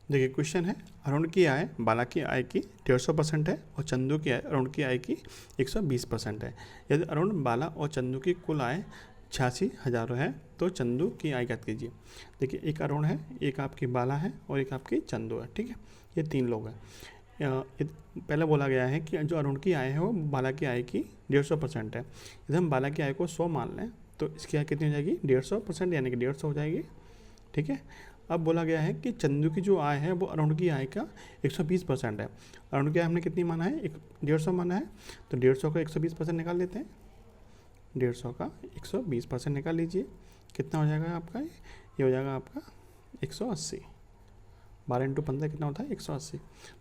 देखिए क्वेश्चन है, अरुण की आय बाला की आय की 150% है और चंदू की आय अरुण की आय की 120% है। यदि अरुण, बाला और चंदू की कुल आय 86,000 है तो चंदू की आय ज्ञात कीजिए। देखिए एक अरुण है, एक आपकी बाला है और एक आपकी चंदू है, ठीक है, ये 3 लोग हैं। पहले बोला गया है कि जो अरुण की आय है वो बाला की आय की 150% है। यदि हम बाला की आय को 100 मान लें तो इसकी आय कितनी हो जाएगी, 150%, यानी कि 150 हो जाएगी, ठीक है। अब बोला गया है कि चंदू की जो आय है वो अरुण की आय का 120% है। अरुण की आय हमने कितनी माना है, 150 माना है, तो 150 का 120% निकाल लेते हैं। 150 का 120% निकाल लीजिए, कितना हो जाएगा आपका, ये हो जाएगा आपका 180। 12 × 15 कितना होता है, 180।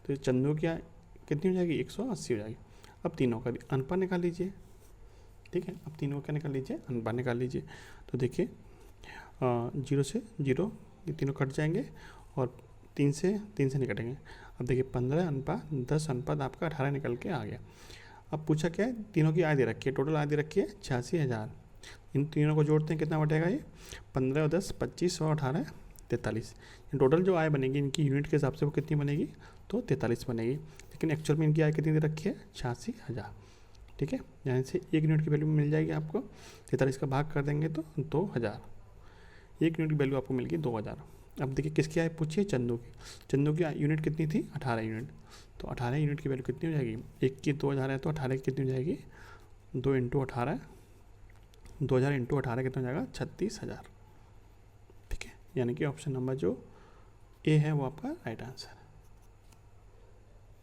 तो चंदू की आय कितनी हो जाएगी, 180 हो जाएगी। अब तीनों का अनुपात निकाल लीजिए, ठीक है, अब तीनों का निकाल लीजिए, अनुपात निकाल लीजिए। तो देखिए 0 से 0 ये तीनों कट जाएंगे और 3 से निकटेंगे। अब देखिए 15 अनुपात 10 अनुपात आपका 18 निकल के आ गया। अब पूछा क्या है, तीनों की आय दे रखी है, टोटल आय दे रखी है 86,000। इन तीनों को जोड़ते हैं, कितना बटेगा ये, 15 और 10 25 और 18 43। टोटल जो आय बनेगी इनकी यूनिट के हिसाब से वो कितनी बनेगी, तो 43 बनेगी। लेकिन एक्चुअल में इनकी आय कितनी दे रखी है, 86,000, ठीक है। यहाँ से 1 यूनिट की वैल्यू मिल जाएगी आपको, 43 का भाग कर देंगे तो 2000, 1 यूनिट की वैल्यू आपको मिल गई 2000। अब देखिए किसकी आय पूछिए, चंदू की। चंदू की यूनिट कितनी थी, 18 यूनिट, तो 18 यूनिट की वैल्यू कितनी हो जाएगी, 1 की 2000 है तो 18 की कितनी हो जाएगी, 2 × 18, 2000 × 18 कितना हो जाएगा, 36,000, ठीक है। यानी कि ऑप्शन नंबर जो ए है वो आपका राइट आंसर है।